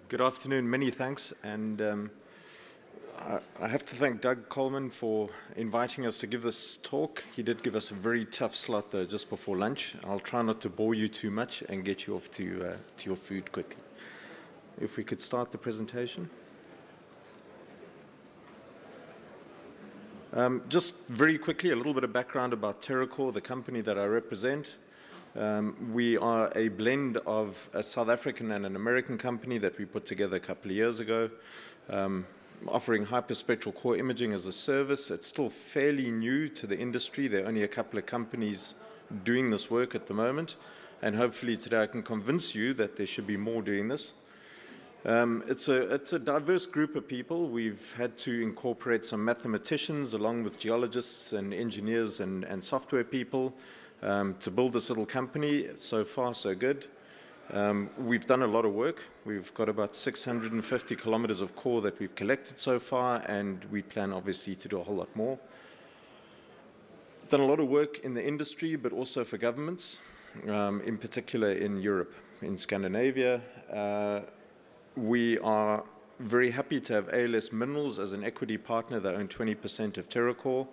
Good afternoon, many thanks. And I have to thank Doug Coleman for inviting us to give this talk. He did give us a very tough slot though, just before lunch. I'll try not to bore you too much and get you off to your food quickly. If we could start the presentation. Just very quickly, a little bit of background about Terracore, the company that I represent. We are a blend of a South African and an American company that we put together a couple of years ago, offering hyperspectral core imaging as a service. It's still fairly new to the industry. There are only a couple of companies doing this work at the moment, and hopefully today I can convince you that there should be more doing this. It's a diverse group of people. We've had to incorporate some mathematicians along with geologists and engineers and software people to build this little company. So far, so good. We've done a lot of work. We've got about 650 kilometers of core that we've collected so far, and we plan obviously to do a whole lot more. Done a lot of work in the industry, but also for governments, in particular in Europe, in Scandinavia. We are very happy to have ALS Minerals as an equity partner. They own 20% of Terracore,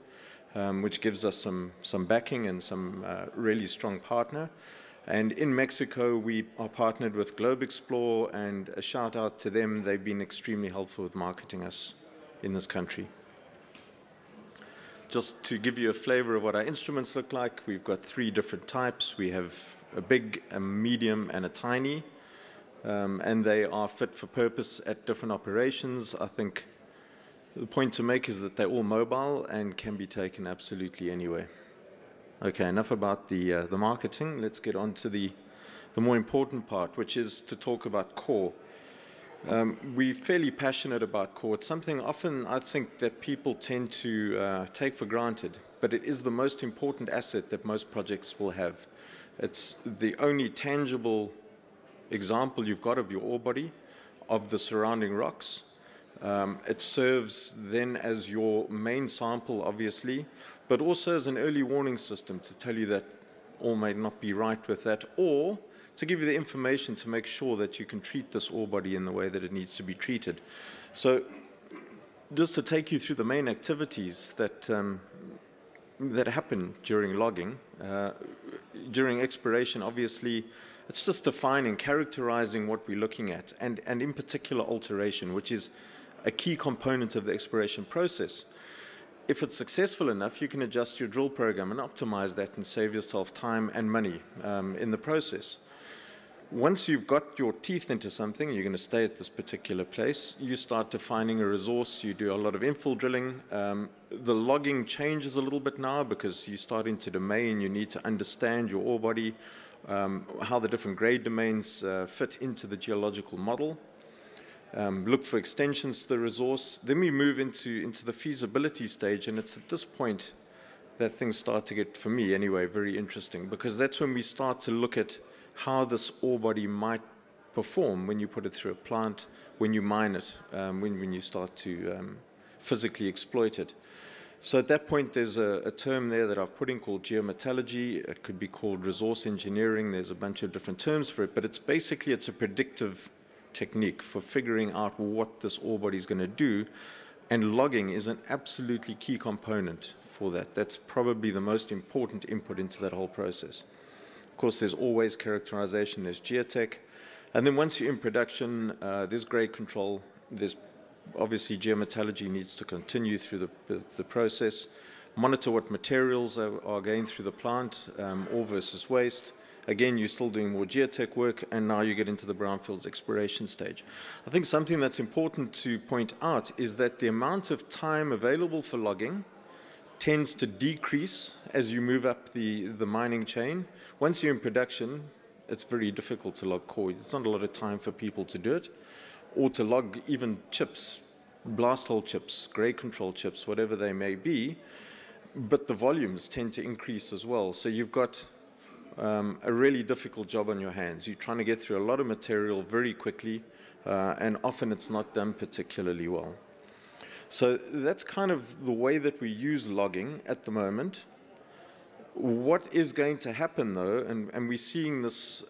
which gives us some backing and some really strong partner. And in Mexico, we are partnered with GlobeExplore, and a shout out to them. They've been extremely helpful with marketing us in this country. Just to give you a flavor of what our instruments look like, we've got 3 different types. We have a big, a medium, and a tiny. And they are fit for purpose at different operations. I think the point to make is that they're all mobile and can be taken absolutely anywhere. Okay, enough about the marketing. Let's get on to the more important part, which is to talk about core. We're fairly passionate about core. It's something often I think that people tend to take for granted, but it is the most important asset that most projects will have. It's the only tangible example you've got of your ore body, of the surrounding rocks. It serves then as your main sample, obviously, but also as an early warning system to tell you that ore may not be right with that, or to give you the information to make sure that you can treat this ore body in the way that it needs to be treated. So just to take you through the main activities that happen during logging, during exploration, obviously, it's just defining, characterizing what we're looking at, and in particular alteration, which is a key component of the exploration process. If it's successful enough, you can adjust your drill program and optimize that and save yourself time and money in the process. Once you've got your teeth into something, you're going to stay at this particular place, you start defining a resource, you do a lot of infill drilling. The logging changes a little bit now because you start into domain, you need to understand your ore body, how the different grade domains fit into the geological model. Look for extensions to the resource. Then we move into the feasibility stage, and it's at this point that things start to get, for me anyway, very interesting, because that's when we start to look at how this ore body might perform when you put it through a plant, when you mine it, when you start to physically exploit it. So at that point, there's a term there that I've put in called geometallurgy. It could be called resource engineering. There's a bunch of different terms for it, but it's a predictive technique for figuring out what this ore body is going to do, and logging is an absolutely key component for that. That's probably the most important input into that whole process. Of course, there's always characterization, there's geotech, and then once you're in production, there's grade control, there's obviously geometallurgy needs to continue through the process, monitor what materials are going through the plant, ore versus waste. Again, you're still doing more geotech work, and now you get into the brownfields exploration stage. I think something that's important to point out is that the amount of time available for logging tends to decrease as you move up the mining chain. Once you're in production, it's very difficult to log core. There's not a lot of time for people to do it, or to log even chips, blast hole chips, grade control chips, whatever they may be, but the volumes tend to increase as well. So you've got a really difficult job on your hands. You're trying to get through a lot of material very quickly, and often it's not done particularly well. So that's kind of the way that we use logging at the moment. What is going to happen, though, and we're seeing this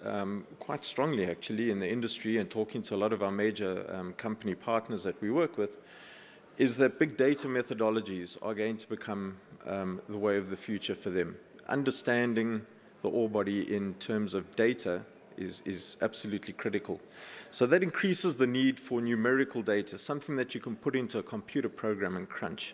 quite strongly, actually, in the industry and talking to a lot of our major company partners that we work with, is that big data methodologies are going to become the way of the future for them. Understanding the ore body in terms of data is absolutely critical. So that increases the need for numerical data, something that you can put into a computer program and crunch.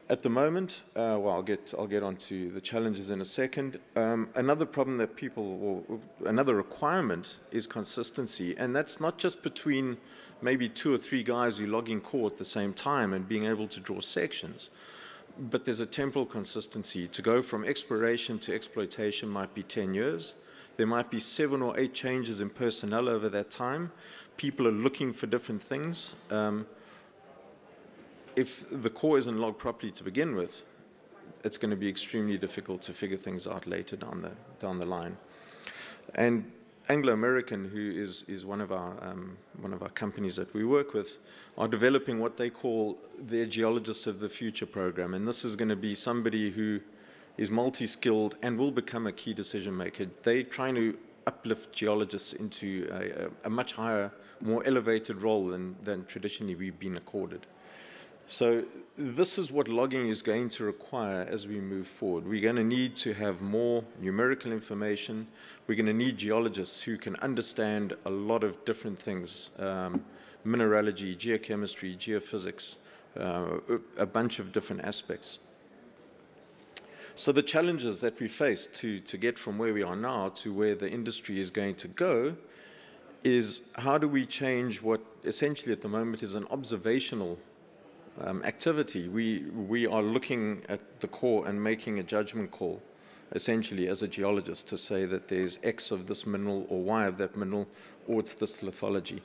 At the moment, well, I'll get onto the challenges in a second. Another problem that people, or another requirement, is consistency, and that's not just between maybe 2 or 3 guys who log in core at the same time and being able to draw sections, but there's a temporal consistency. To go from exploration to exploitation might be 10 years. There might be 7 or 8 changes in personnel over that time. People are looking for different things. If the core isn't logged properly to begin with, it's going to be extremely difficult to figure things out later down the line. And Anglo American, who is one of our companies that we work with, are developing what they call their Geologists of the Future program, and this is going to be somebody who is multi-skilled and will become a key decision maker. They're trying to uplift geologists into a much higher, more elevated role than traditionally we've been accorded. So this is what logging is going to require as we move forward. We're going to need to have more numerical information. We're going to need geologists who can understand a lot of different things, mineralogy, geochemistry, geophysics, a bunch of different aspects. So the challenges that we face to get from where we are now to where the industry is going to go is how do we change what essentially at the moment is an observational activity. We are looking at the core and making a judgment call, essentially, as a geologist, to say that there's X of this mineral or Y of that mineral, or it's this lithology.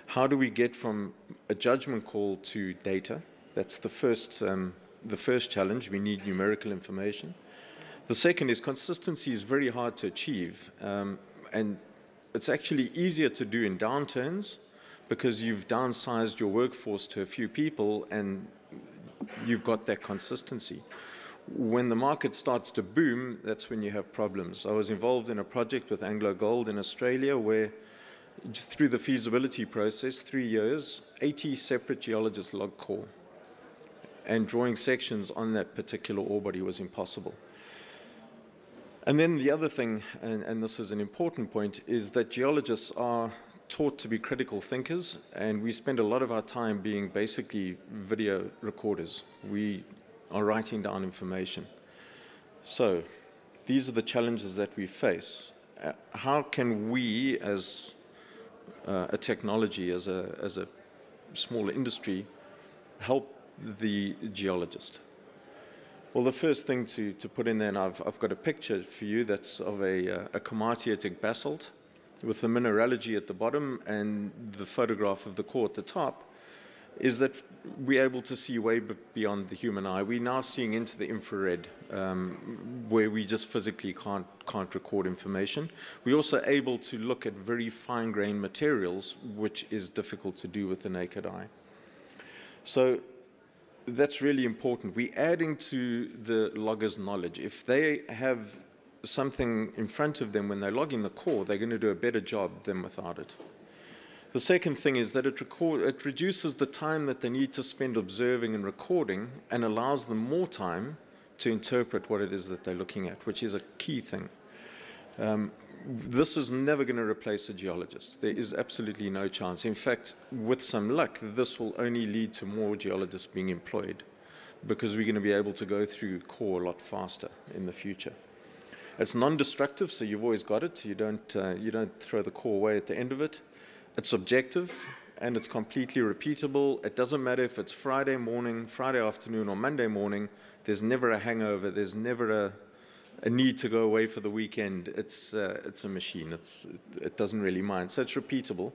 How do we get from a judgment call to data? That's the first challenge. We need numerical information. The second is consistency is very hard to achieve, and it's actually easier to do in downturns, because you've downsized your workforce to a few people and you've got that consistency. When the market starts to boom, that's when you have problems. I was involved in a project with Anglo Gold in Australia where through the feasibility process, 3 years, 80 separate geologists logged core. And drawing sections on that particular ore body was impossible. And then the other thing, and this is an important point, is that geologists are taught to be critical thinkers, and we spend a lot of our time being basically video recorders. We are writing down information. So these are the challenges that we face. How can we, as a technology, as a small industry, help the geologist? Well, the first thing to put in there, and I've got a picture for you that's of a komatiitic basalt, with the mineralogy at the bottom and the photograph of the core at the top, is that we're able to see way beyond the human eye. We're now seeing into the infrared, where we just physically can't record information. We're also able to look at very fine-grained materials, which is difficult to do with the naked eye. So that's really important. We're adding to the logger's knowledge. If they have something in front of them when they're logging the core, they're going to do a better job than without it. The second thing is that it reduces the time that they need to spend observing and recording and allows them more time to interpret what it is that they're looking at, which is a key thing. This is never going to replace a geologist. There is absolutely no chance. In fact, with some luck, this will only lead to more geologists being employed, because we're going to be able to go through core a lot faster in the future. It's non-destructive, so you've always got it. You don't throw the core away at the end of it. It's objective, and it's completely repeatable. It doesn't matter if it's Friday morning, Friday afternoon, or Monday morning. There's never a hangover. There's never a need to go away for the weekend. It's a machine. It doesn't really mind. So it's repeatable,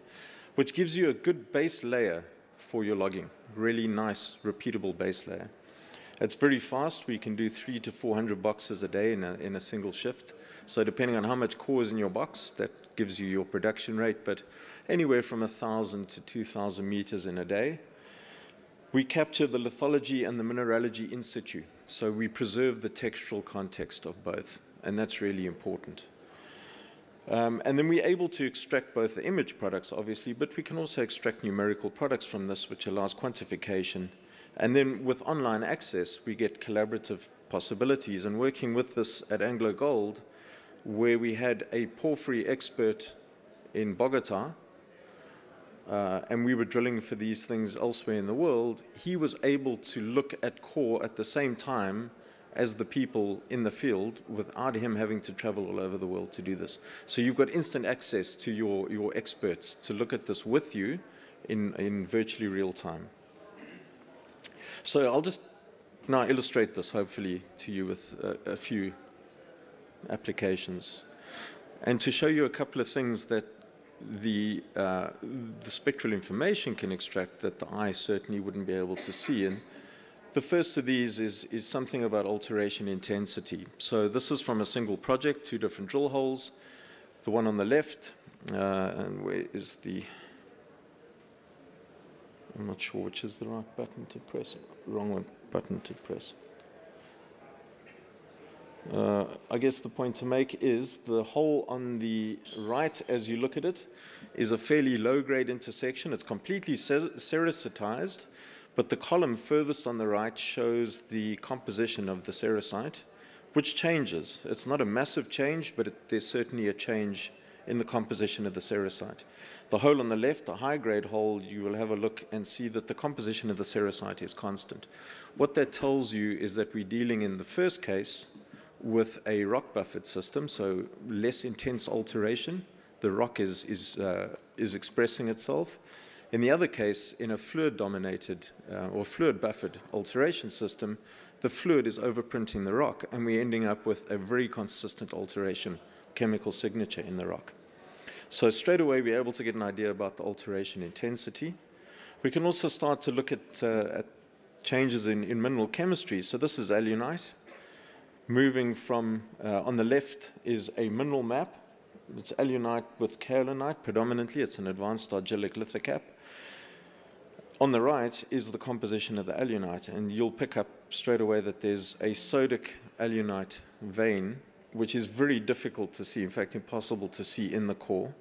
which gives you a good base layer for your logging. Really nice, repeatable base layer. It's very fast. We can do 300 to 400 boxes a day in a single shift. So depending on how much core is in your box, that gives you your production rate, but anywhere from 1,000 to 2,000 meters in a day. We capture the lithology and the mineralogy in situ. So we preserve the textural context of both, and that's really important. And then we're able to extract both the image products, obviously, but we can also extract numerical products from this, which allows quantification. And then with online access, we get collaborative possibilities. And working with this at Anglo Gold, where we had a porphyry expert in Bogota, and we were drilling for these things elsewhere in the world, he was able to look at core at the same time as the people in the field without him having to travel all over the world to do this. So you've got instant access to your experts to look at this with you in virtually real time. So I'll just now illustrate this, hopefully, to you with a few applications. And to show you a couple of things that the spectral information can extract that the eye certainly wouldn't be able to see. And the first of these is something about alteration intensity. So this is from a single project, 2 different drill holes. The one on the left, and where is the, I'm not sure which is the right button to press, wrong one button to press. I guess the point to make is the hole on the right, as you look at it, is a fairly low-grade intersection. It's completely sericitized, but the column furthest on the right shows the composition of the sericite, which changes. It's not a massive change, but there's certainly a change in the composition of the sericite. The hole on the left, a high-grade hole, you will have a look and see that the composition of the sericite is constant. What that tells you is that we're dealing in the first case with a rock buffered system, so less intense alteration. The rock is expressing itself. In the other case, in a fluid-dominated or fluid-buffered alteration system, the fluid is overprinting the rock, and we're ending up with a very consistent alteration chemical signature in the rock. So straight away, we're able to get an idea about the alteration intensity. We can also start to look at changes in mineral chemistry. So this is alunite. Moving from, on the left is a mineral map. It's alunite with kaolinite predominantly. It's an advanced argillic lithocap. On the right is the composition of the alunite, and you'll pick up straight away that there's a sodic alunite vein, which is very difficult to see, in fact impossible to see in the core,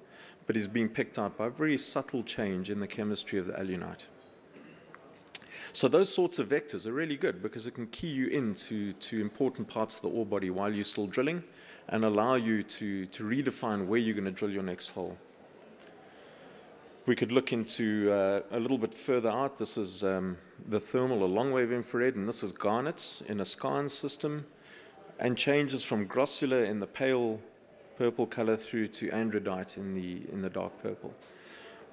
but is being picked out by a very subtle change in the chemistry of the alunite. So those sorts of vectors are really good because it can key you into important parts of the ore body while you're still drilling and allow you to redefine where you're going to drill your next hole. We could look into a little bit further out. This is the thermal or long-wave infrared, and this is garnets in a skarn system, and changes from grossular in the pale purple color through to andradite in the dark purple,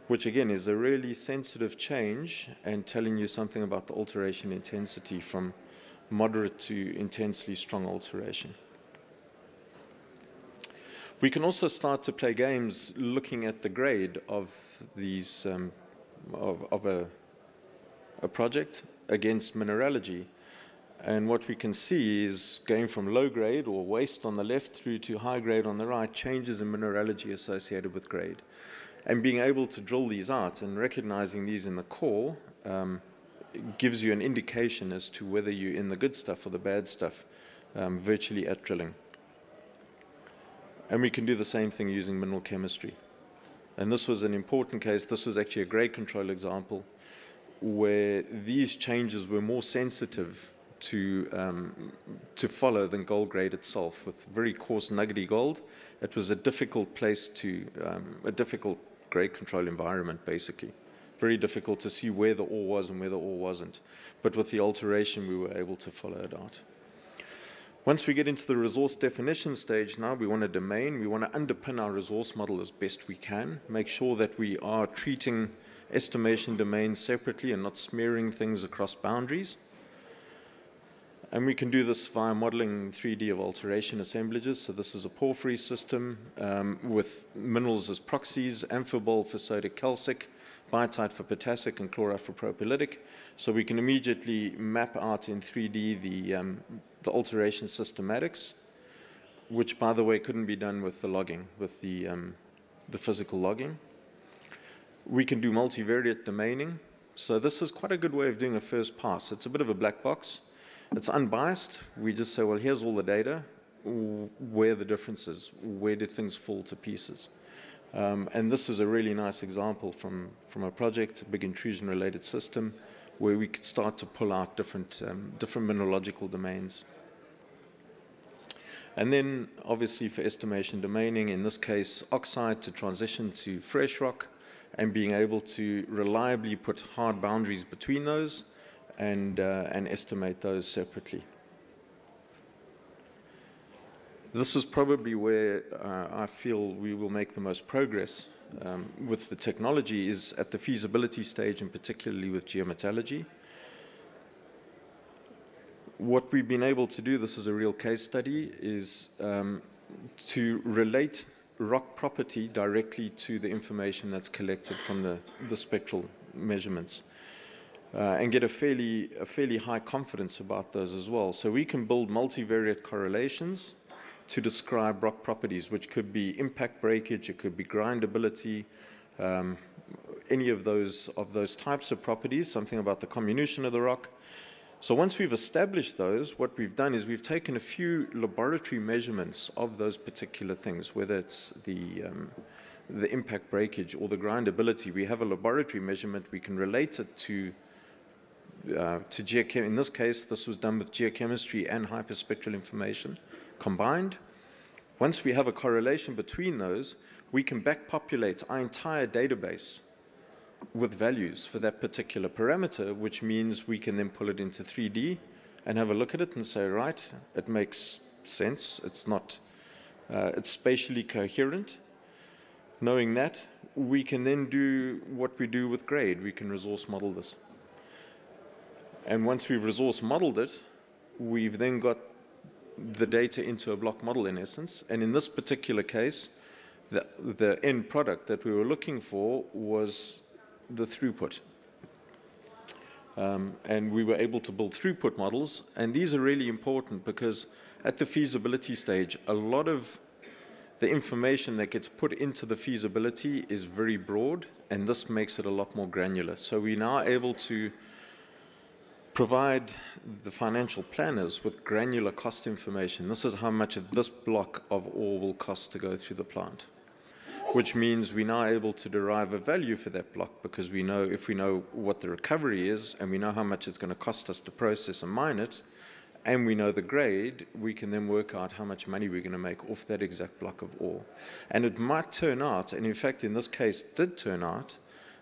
which again is a really sensitive change and telling you something about the alteration intensity from moderate to intensely strong alteration. We can also start to play games looking at the grade of these of a project against mineralogy. And what we can see is going from low grade or waste on the left through to high grade on the right, changes in mineralogy associated with grade. And being able to drill these out and recognizing these in the core gives you an indication as to whether you're in the good stuff or the bad stuff virtually at drilling. And we can do the same thing using mineral chemistry. And this was an important case. This was actually a grade control example where these changes were more sensitive to follow than gold grade itself. With very coarse nuggety gold, it was a difficult place to, a difficult grade control environment, basically. Very difficult to see where the ore was and where the ore wasn't. But with the alteration, we were able to follow it out. Once we get into the resource definition stage now, we want a domain. We want to underpin our resource model as best we can, make sure that we are treating estimation domains separately and not smearing things across boundaries. And we can do this via modeling 3D of alteration assemblages. So this is a porphyry system with minerals as proxies, amphibole for sodic calcic, biotite for potassic, and chloride for propylitic. So we can immediately map out in 3D the alteration systematics, which, by the way, couldn't be done with the logging, with the physical logging. We can do multivariate domaining. So this is quite a good way of doing a first pass. It's a bit of a black box. It's unbiased. We just say, well, here's all the data. Where are the differences? Where do things fall to pieces? And this is a really nice example from a project, a big intrusion-related system, where we could start to pull out different mineralogical domains. And then, obviously, for estimation domaining, in this case, oxide to transition to fresh rock, and being able to reliably put hard boundaries between those and estimate those separately. This is probably where I feel we will make the most progress with the technology, is at the feasibility stage, and particularly with geometallurgy. What we've been able to do, this is a real case study, is to relate rock property directly to the information that's collected from the spectral measurements, and get a fairly high confidence about those as well. So we can build multivariate correlations to describe rock properties, which could be impact breakage, it could be grindability, any of those types of properties, something about the comminution of the rock. So once we've established those, what we've done is we've taken a few laboratory measurements of those particular things, whether it's the impact breakage or the grindability. We have a laboratory measurement. We can relate it to geochem. In this case, this was done with geochemistry and hyperspectral information combined. Once we have a correlation between those, we can backpopulate our entire database with values for that particular parameter, which means we can then pull it into 3D and have a look at it and say, right, it makes sense. It's not, it's spatially coherent. Knowing that, we can then do what we do with grade. We can resource model this. And once we've resource modeled it, we've then got the data into a block model in essence. And in this particular case, the end product that we were looking for was the throughput. And we were able to build throughput models. And these are really important because at the feasibility stage, a lot of the information that gets put into the feasibility is very broad, and this makes it a lot more granular. So we're now able to provide the financial planners with granular cost information. This is how much this block of ore will cost to go through the plant, which means we're now able to derive a value for that block, because we know, if we know what the recovery is and we know how much it's going to cost us to process and mine it, and we know the grade, we can then work out how much money we're going to make off that exact block of ore. And it might turn out, and in fact in this case did turn out,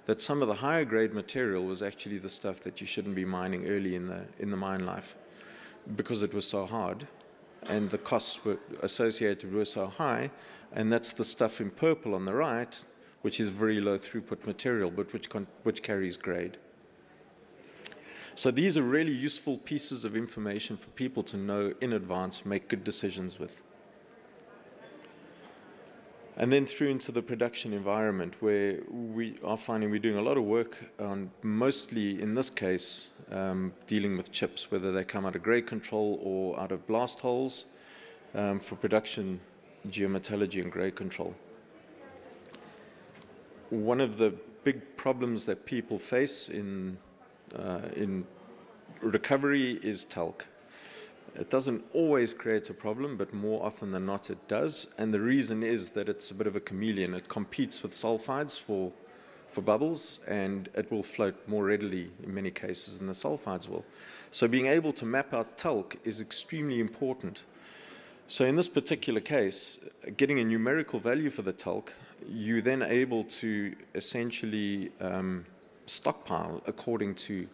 that some of the higher grade material was actually the stuff that you shouldn't be mining early in the mine life, because it was so hard and the costs were associated were so high. And that's the stuff in purple on the right, which is very low throughput material, but which carries grade. So these are really useful pieces of information for people to know in advance, make good decisions with. And then through into the production environment, where we are finding we're doing a lot of work on, mostly in this case, dealing with chips, whether they come out of grade control or out of blast holes, for production, geometallurgy and grade control. One of the big problems that people face in recovery is talc. It doesn't always create a problem, but more often than not it does. And the reason is that it's a bit of a chameleon. It competes with sulfides for bubbles, and it will float more readily in many cases than the sulfides will. So being able to map out talc is extremely important. So in this particular case, getting a numerical value for the talc, you're then able to essentially stockpile according to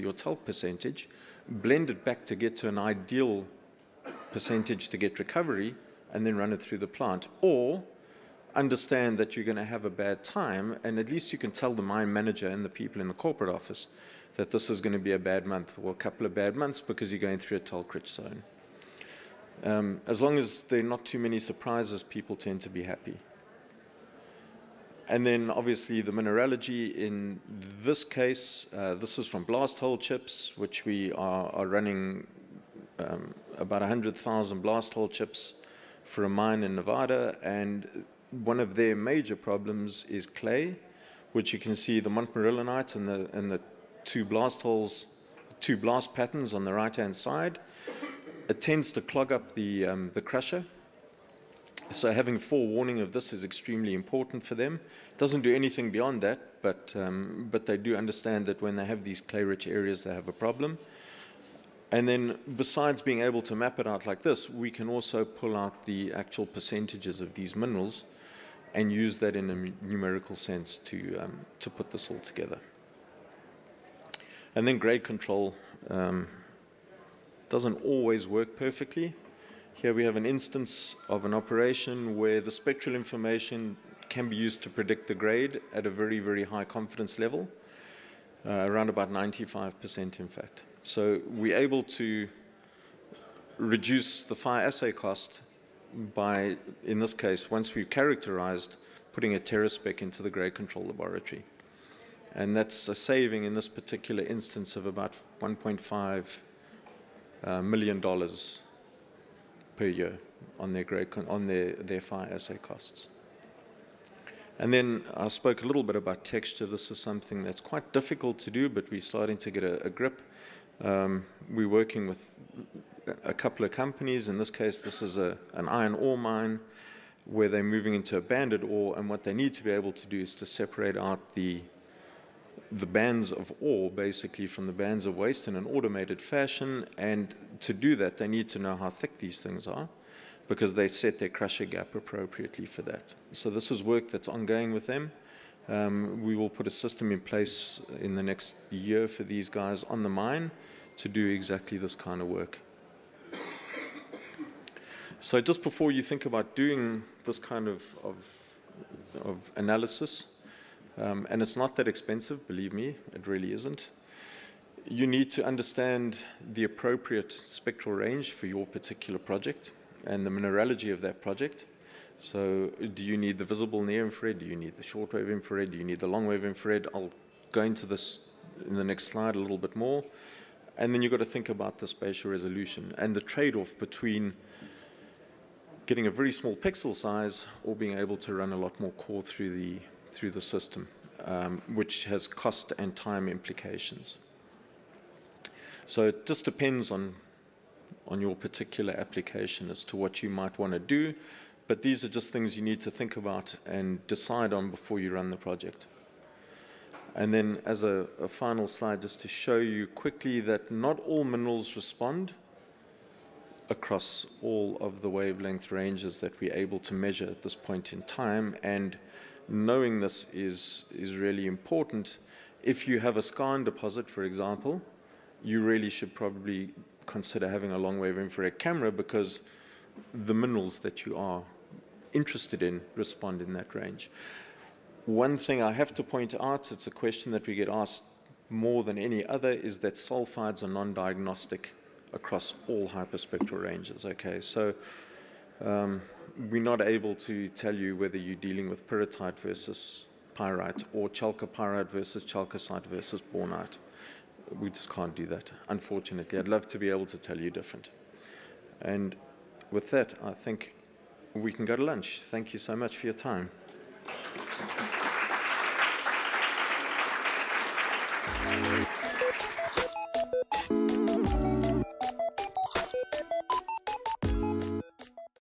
your talc percentage, blend it back to get to an ideal percentage to get recovery, and then run it through the plant. Or understand that you're going to have a bad time, and at least you can tell the mine manager and the people in the corporate office that this is going to be a bad month or a couple of bad months because you're going through a talc-rich zone. As long as there are not too many surprises, people tend to be happy. And then obviously the mineralogy in this case, this is from blast hole chips, which we are running about 100,000 blast hole chips for a mine in Nevada. And one of their major problems is clay, which you can see the montmorillonite and the two blast holes, two blast patterns on the right-hand side. It tends to clog up the crusher. So having forewarning of this is extremely important for them. It doesn't do anything beyond that, but they do understand that when they have these clay-rich areas, they have a problem. And then besides being able to map it out like this, we can also pull out the actual percentages of these minerals and use that in a numerical sense to put this all together. And then grade control doesn't always work perfectly. Here we have an instance of an operation where the spectral information can be used to predict the grade at a very, very high confidence level, around about 95% in fact. So we're able to reduce the fire assay cost by, in this case, once we've characterized, putting a TerraSpec into the grade control laboratory. And that's a saving in this particular instance of about $1.5 million per year on their fire assay costs. And then I spoke a little bit about texture. This is something that's quite difficult to do, but we're starting to get a grip. We're working with a couple of companies. In this case, this is an iron ore mine where they're moving into a banded ore, and what they need to be able to do is to separate out the bands of ore basically from the bands of waste in an automated fashion. And to do that, they need to know how thick these things are, because they set their crusher gap appropriately for that. So this is work that's ongoing with them. We will put a system in place in the next year for these guys on the mine to do exactly this kind of work. So just before you think about doing this kind of analysis, and it's not that expensive, believe me, it really isn't, you need to understand the appropriate spectral range for your particular project and the mineralogy of that project. So do you need the visible near-infrared? Do you need the shortwave infrared? Do you need the long-wave infrared? I'll go into this in the next slide a little bit more. And then you've got to think about the spatial resolution and the trade-off between getting a very small pixel size or being able to run a lot more core through the system, which has cost and time implications. So it just depends on your particular application as to what you might want to do. But these are just things you need to think about and decide on before you run the project. And then as a final slide, just to show you quickly that not all minerals respond across all of the wavelength ranges that we're able to measure at this point in time. And knowing this is really important. If you have a skarn deposit, for example, you really should probably consider having a long-wave infrared camera, because the minerals that you are interested in respond in that range. One thing I have to point out, it's a question that we get asked more than any other, is that sulfides are non-diagnostic across all hyperspectral ranges. Okay, so we're not able to tell you whether you're dealing with pyrrhotite versus pyrite or chalcopyrite versus chalcocite versus bornite. We just can't do that, unfortunately. I'd love to be able to tell you different. And with that, I think we can go to lunch. Thank you so much for your time.